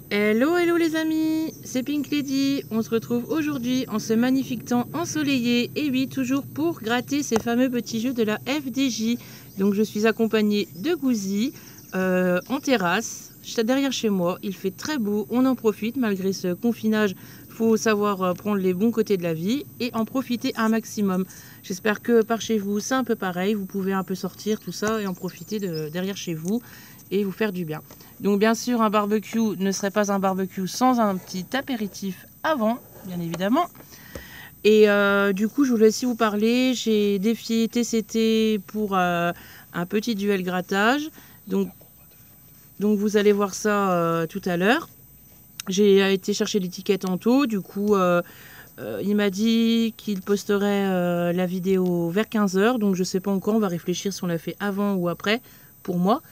Hello, hello les amis, c'est Pink Lady. On se retrouve aujourd'hui en ce magnifique temps ensoleillé. Et oui, toujours pour gratter ces fameux petits jeux de la FDJ. Donc je suis accompagnée de Gouzi en terrasse, derrière chez moi. Il fait très beau, on en profite malgré ce confinage. Faut savoir prendre les bons côtés de la vie et en profiter un maximum. J'espère que par chez vous c'est un peu pareil. Vous pouvez un peu sortir tout ça et en profiter derrière chez vous et vous faire du bien. Donc bien sûr, un barbecue ne serait pas un barbecue sans un petit apéritif avant, bien évidemment. Et du coup, je voulais aussi vous parler, j'ai défié TCT pour un petit duel grattage. Donc vous allez voir ça tout à l'heure. J'ai été chercher l'étiquette en taux, du coup il m'a dit qu'il posterait la vidéo vers 15 h, donc je sais pas encore, on va réfléchir si on l'a fait avant ou après pour moi.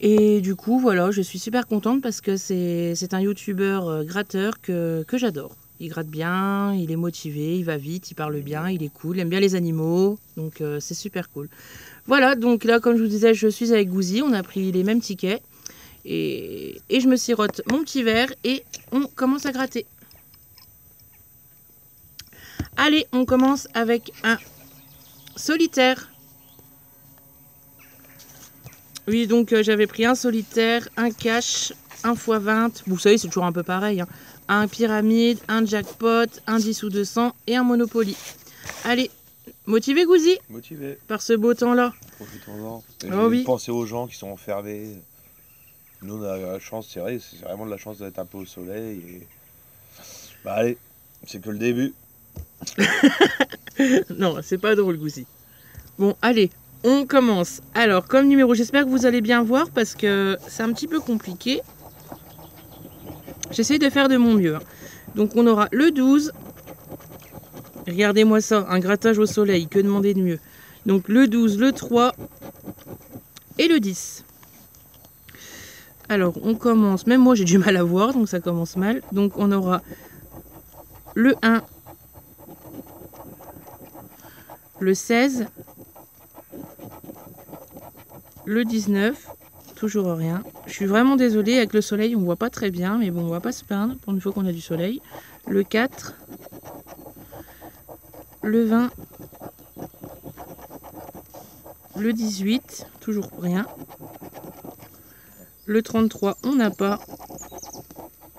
Et du coup, voilà, je suis super contente parce que c'est un youtubeur gratteur que j'adore. Il gratte bien, il est motivé, il va vite, il parle bien, il est cool, il aime bien les animaux, donc c'est super cool. Voilà, donc là, comme je vous disais, je suis avec Gouzi, on a pris les mêmes tickets. Et je me sirote mon petit verre et on commence à gratter. Allez, on commence avec un solitaire. Oui, donc j'avais pris un solitaire, un cash, un x20. Vous savez, c'est toujours un peu pareil. Hein. Un pyramide, un jackpot, un 10 ou 200 et un Monopoly. Allez, motivé Gouzi? Motivé. Par ce beau temps-là. Profitons-en. Oh oui. Pensez aux gens qui sont enfermés. Nous, on a la chance, c'est vrai, c'est vraiment de la chance d'être un peu au soleil. Et... Bah allez, c'est que le début. Non, c'est pas drôle, Gouzi. Bon, allez, on commence. Alors, comme numéro, j'espère que vous allez bien voir parce que c'est un petit peu compliqué. J'essaie de faire de mon mieux. Donc, on aura le 12. Regardez-moi ça, un grattage au soleil, que demander de mieux? Donc, le 12, le 3 et le 10. Alors, on commence. Même moi, j'ai du mal à voir, donc ça commence mal. Donc, on aura le 1, le 16, le 19, toujours rien. Je suis vraiment désolée, avec le soleil, on ne voit pas très bien, mais bon, on va pas se plaindre pour une fois qu'on a du soleil. Le 4, le 20, le 18, toujours rien. Le 33, on n'a pas.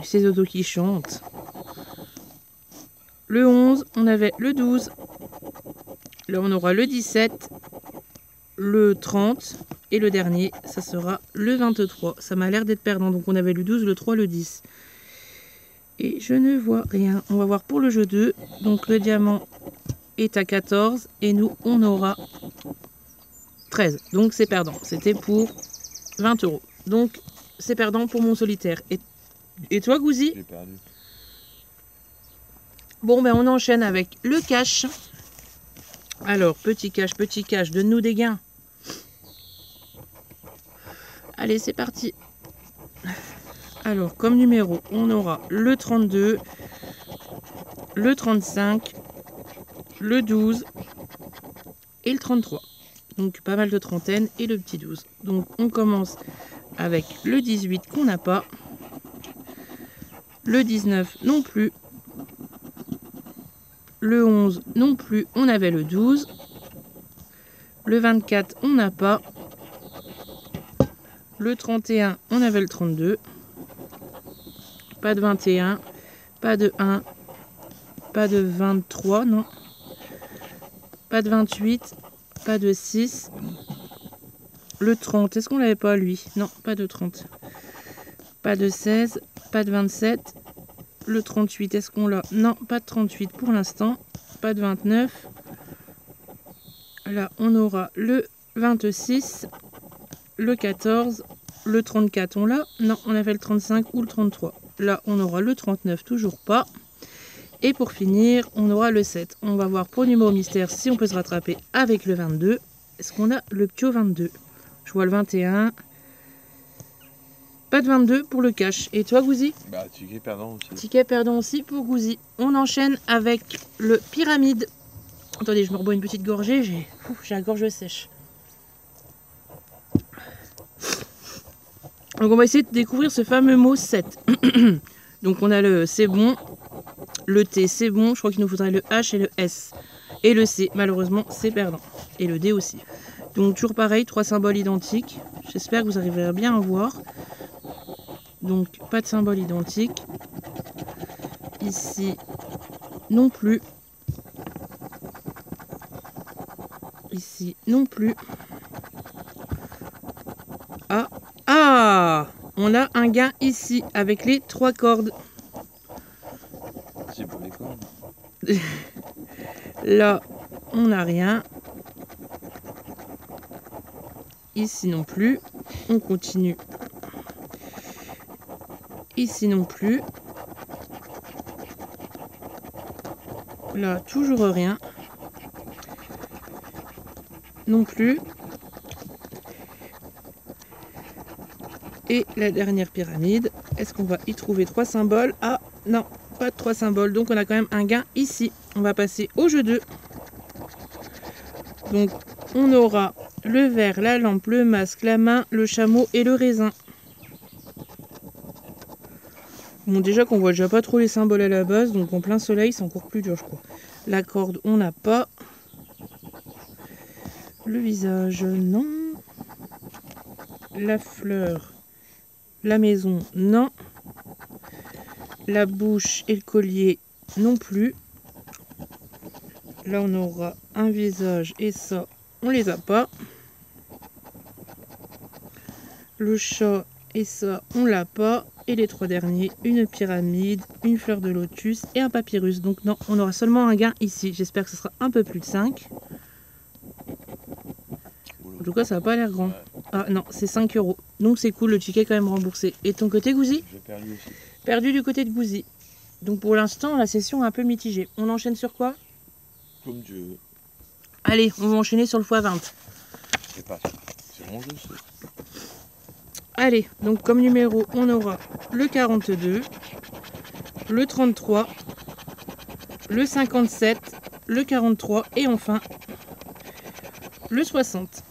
Ces autos qui chantent. Le 11, on avait le 12. Là, on aura le 17, le 30 et le dernier, ça sera le 23. Ça m'a l'air d'être perdant. Donc, on avait le 12, le 3, le 10. Et je ne vois rien. On va voir pour le jeu 2. Donc, le diamant est à 14 et nous, on aura 13. Donc, c'est perdant. C'était pour 20 €. Donc, c'est perdant pour mon solitaire. Et toi, Gouzi? J'ai perdu. Bon, ben, on enchaîne avec le cash. Alors, petit cash, donne-nous des gains. Allez, c'est parti. Alors, comme numéro, on aura le 32, le 35, le 12 et le 33. Donc, pas mal de trentaines et le petit 12. Donc, on commence avec le 18 qu'on n'a pas. Le 19 non plus. Le 11 non plus, on avait le 12. Le 24, on n'a pas. Le 31, on avait le 32. Pas de 21, pas de 1, pas de 23, non. Pas de 28, pas de 6. Le 30, est-ce qu'on l'avait pas lui? Non, pas de 30. Pas de 16, pas de 27. Le 38, est-ce qu'on l'a? Non, pas de 38 pour l'instant. Pas de 29. Là, on aura le 26, le 14, le 34, on l'a? Non, on avait le 35 ou le 33. Là, on aura le 39, toujours pas. Et pour finir, on aura le 7. On va voir pour le numéro mystère si on peut se rattraper avec le 22. Est-ce qu'on a le Pio 22? Je vois le 21. Pas de 22 pour le cash. Et toi, Gouzi? Bah, ticket perdant aussi. Ticket perdant aussi pour Gouzi. On enchaîne avec le pyramide. Attendez, je me rebois une petite gorgée. J'ai la gorge sèche. Donc on va essayer de découvrir ce fameux mot 7. Donc on a le c'est bon, le T c'est bon, je crois qu'il nous faudrait le H et le S. Et le C, malheureusement, c'est perdant. Et le D aussi. Donc toujours pareil, 3 symboles identiques. J'espère que vous arriverez bien à voir. Donc pas de symbole identique. Ici non plus. Ici non plus. Ah, ah, on a un gain ici avec les 3 cordes. C'est pour les cordes. Là, on n'a rien. Ici non plus. On continue. Ici non plus. Là, toujours rien. Non plus. Et la dernière pyramide. Est-ce qu'on va y trouver 3 symboles? Ah, non, pas de 3 symboles. Donc, on a quand même un gain ici. On va passer au jeu 2. Donc, on aura le verre, la lampe, le masque, la main, le chameau et le raisin. Bon, déjà qu'on voit déjà pas trop les symboles à la base, donc en plein soleil, c'est encore plus dur, je crois. La corde, on n'a pas. Le visage, non. La fleur, la maison, non. La bouche et le collier, non plus. Là, on aura un visage et ça, on les a pas. Le chat et ça, on l'a pas. Et les 3 derniers, une pyramide, une fleur de lotus et un papyrus. Donc non, on aura seulement un gain ici. J'espère que ce sera un peu plus de 5. En tout cas, ça n'a pas l'air grand. Ah non, c'est 5 €. Donc c'est cool, le ticket est quand même remboursé. Et de ton côté, Gouzi? J'ai perdu aussi. Perdu du côté de Gouzi. Donc pour l'instant, la session est un peu mitigée. On enchaîne sur quoi? Comme tu veux. Allez, on va enchaîner sur le x20. C'est parti. C'est mon jeu, ça. Allez, donc comme numéro, on aura le 42, le 33, le 57, le 43 et enfin le 60.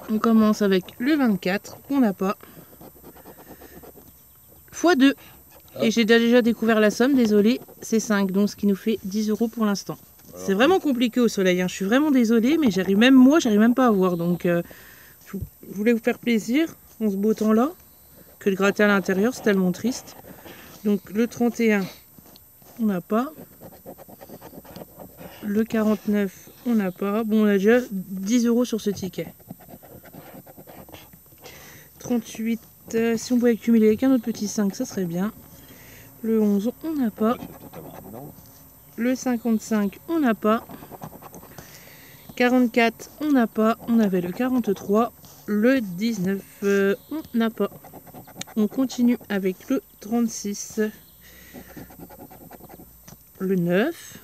On commence avec le 24, qu'on n'a pas, x 2. Et j'ai déjà découvert la somme, désolé, c'est 5, donc ce qui nous fait 10 € pour l'instant. C'est vraiment compliqué au soleil, hein. Je suis vraiment désolée, mais j'arrive même pas à voir, donc... Je voulais vous faire plaisir en ce beau temps là, que de gratter à l'intérieur, c'est tellement triste. Donc le 31, on n'a pas. Le 49, on n'a pas. Bon, on a déjà 10 € sur ce ticket. 38, si on pouvait accumuler avec un autre petit 5, ça serait bien. Le 11, on n'a pas. Le 55, on n'a pas. 44, on n'a pas. On avait le 43. Le 19, on n'a pas. On continue avec le 36. Le 9.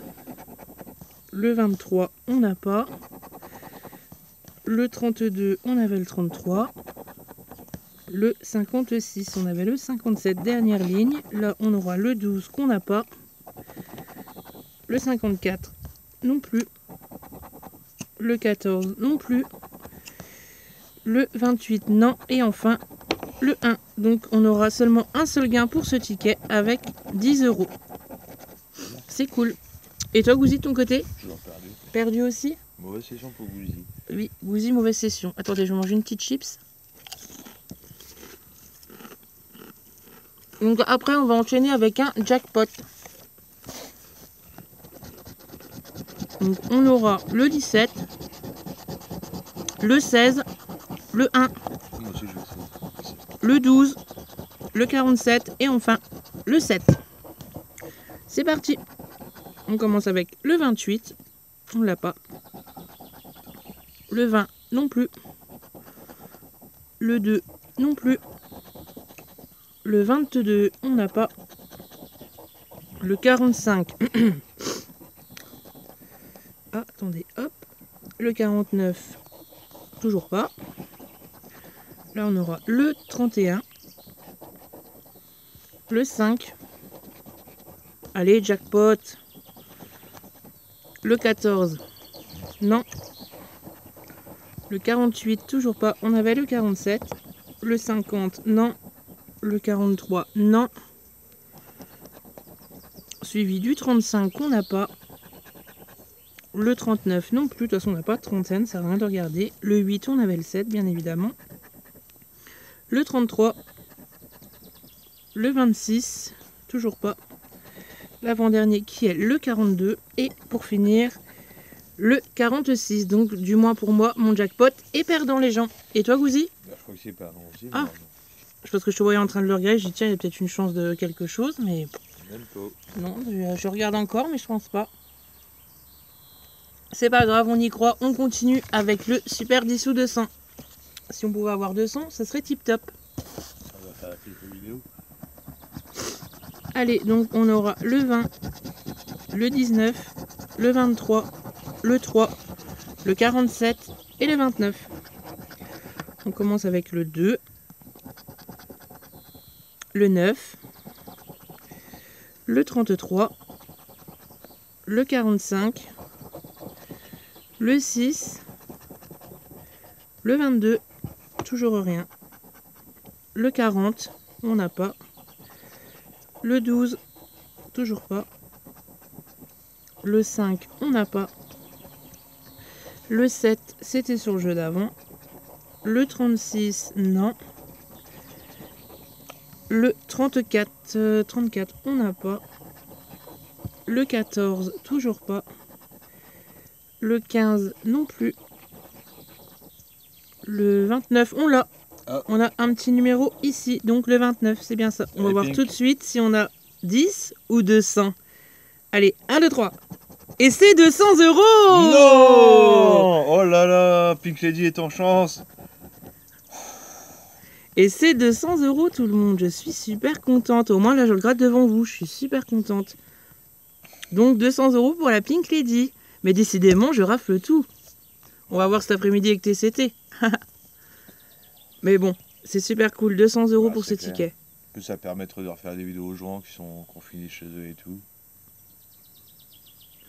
Le 23, on n'a pas. Le 32, on avait le 33. Le 56, on avait le 57. Dernière ligne. Là, on aura le 12 qu'on n'a pas. Le 54, non plus. Le 14, non plus. Le 28, non. Et enfin, le 1. Donc, on aura seulement un seul gain pour ce ticket avec 10 €. C'est cool. Et toi, Gouzi, de ton côté? Toujours perdu. Perdu aussi? Mauvaise session pour Gouzi. Oui, Gouzi, mauvaise session. Attendez, je vais manger une petite chips. Donc, après, on va enchaîner avec un jackpot. Donc, on aura le 17, le 16, le 1, le 12, le 47 et enfin le 7. C'est parti. On commence avec le 28. On l'a pas. Le 20 non plus. Le 2 non plus. Le 22 on n'a pas. Le 45. Ah, attendez, hop. Le 49 toujours pas. Là on aura le 31. Le 5. Allez, jackpot. Le 14. Non. Le 48, toujours pas. On avait le 47. Le 50, non. Le 43, non. Suivi du 35 qu'on n'a pas. Le 39 non plus, de toute façon on n'a pas de trentaine, ça sert à rien de regarder. Le 8, on avait le 7 bien évidemment. Le 33. Le 26, toujours pas. L'avant-dernier qui est le 42. Et pour finir, le 46. Donc du moins pour moi, mon jackpot est perdant les gens. Et toi Gouzi? Bah, je crois que c'est perdant aussi. Ah, je pense que je te voyais en train de le regarder, j'ai dit tiens il y a peut-être une chance de quelque chose, mais... Même pas. Non, je regarde encore mais je pense pas. C'est pas grave, on y croit, on continue avec le super 10 ou 200. Si on pouvait avoir 200, ça serait tip top. On va faire la petite vidéo. Allez, donc on aura le 20, le 19, le 23, le 3, le 47 et le 29. On commence avec le 2, le 9, le 33, le 45, le 6, le 22, toujours rien, le 40, on n'a pas, le 12, toujours pas, le 5, on n'a pas, le 7, c'était sur le jeu d'avant, le 36, non, le 34, 34, on n'a pas, le 14, toujours pas, le 15 non plus. Le 29, on l'a. Ah. On a un petit numéro ici, donc le 29, c'est bien ça. On va voir pink. tout de suite si on a 10 ou 200. Allez, 1, 2, 3. Et c'est 200 €. Non. Oh là là, Pink Lady est en chance. Et c'est 200 € tout le monde. Je suis super contente. Au moins là, je le gratte devant vous. Je suis super contente. Donc 200 € pour la Pink Lady. Mais décidément, je rafle tout. On va voir cet après-midi avec TCT. Mais bon, c'est super cool. 200 € pour ce clair. ticket. Que ça permettrait de refaire des vidéos aux gens qui sont confinés chez eux et tout.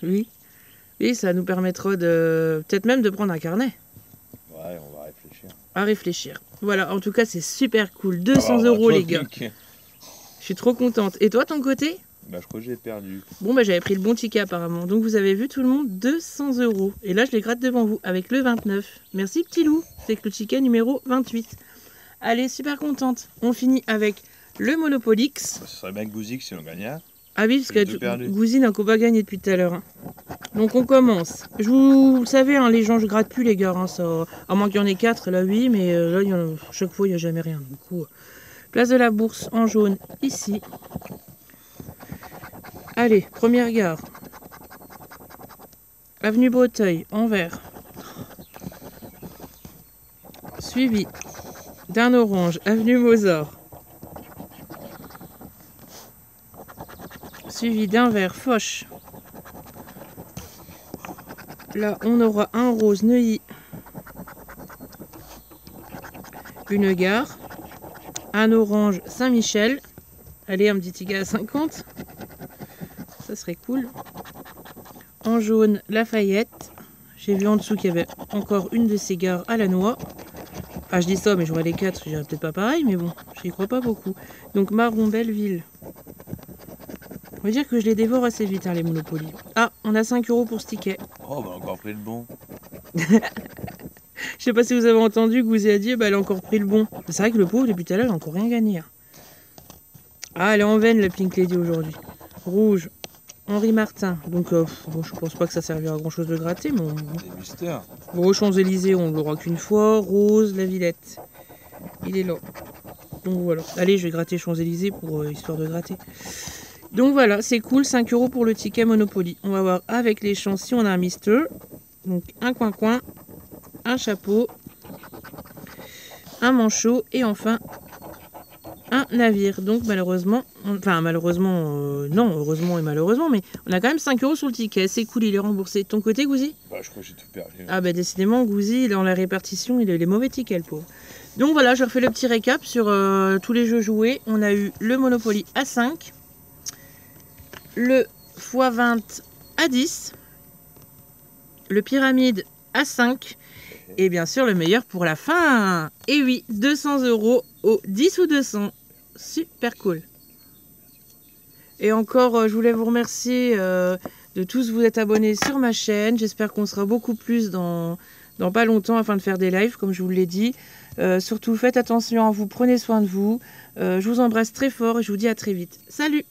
Oui. Et ça nous permettra de... peut-être même de prendre un carnet. Ouais, on va réfléchir. À réfléchir. Voilà, en tout cas, c'est super cool. 200 Alors, € toi, les gars. Pink. Je suis trop contente. Et toi, ton côté? Bah, je crois que j'ai perdu. Bon, bah j'avais pris le bon ticket apparemment. Donc vous avez vu tout le monde, 200 €. Et là, je les gratte devant vous avec le 29. Merci petit loup. C'est que le ticket numéro 28. Allez, super contente. On finit avec le Monopolix. Ce serait bien Gouzik si on gagnait. Ah oui, parce Les deux que perdus. Gouzi n'a pas gagné depuis tout à l'heure. Hein. Donc on commence. Vous le savez, hein, les gens, je gratte plus les gars. Hein, ça, à moins qu'il y en ait 4, là oui, mais là, chaque fois, il n'y a jamais rien. Du coup, place de la Bourse en jaune, ici. Allez, première gare. Avenue Breteuil, en vert. Suivi d'un orange, avenue Mozart. Suivi d'un vert, Foch. Là, on aura un rose, Neuilly. Une gare. Un orange, Saint-Michel. Allez, un petit ticket à 50. Ça serait cool. En jaune, Lafayette. J'ai vu en dessous qu'il y avait encore une de ces gares à la noix. Ah, je dis ça, mais je vois les 4, je dirais peut-être pas pareil, mais bon, j'y crois pas beaucoup. Donc, marron, Belleville. On va dire que je les dévore assez vite, hein, les Monopoly. Ah, on a 5 € pour ce ticket. Oh, bah, encore pris le bon. Je sais pas si vous avez entendu, Gouzi a dit, bah, elle a encore pris le bon. C'est vrai que le pauvre, depuis tout à l'heure, il a encore rien gagné. Hein. Ah, elle est en veine, la Pink Lady, aujourd'hui. Rouge, Henri Martin. Donc, bon, je pense pas que ça servira à grand chose de gratter, mais Des mystères. bon, Champs-Élysées, on ne l'aura qu'une fois. Rose, la Villette. Il est là. Donc voilà. Allez, je vais gratter Champs-Élysées pour histoire de gratter. Donc voilà, c'est cool. 5 € pour le ticket Monopoly. On va voir avec les chances si on a un Mister. Donc un coin-coin, un chapeau, un manchot et enfin un navire. Donc malheureusement, non, heureusement et malheureusement, mais on a quand même 5 € sur le ticket. C'est cool, il est remboursé. De ton côté, Gouzi? Bah, je crois que j'ai tout perdu. Ah bah décidément, Gouzi, dans la répartition, il a les mauvais tickets, le pauvre. Donc voilà, je refais le petit récap sur tous les jeux joués. On a eu le Monopoly à 5, le x20 à 10, le Pyramide à 5 Et bien sûr, le meilleur pour la fin. Et oui, 200 € au 10 ou 200. Super cool. Et encore, je voulais vous remercier de tous vous être abonnés sur ma chaîne. J'espère qu'on sera beaucoup plus dans pas longtemps afin de faire des lives, comme je vous l'ai dit. Surtout, faites attention à vous, prenez soin de vous. Je vous embrasse très fort et je vous dis à très vite. Salut!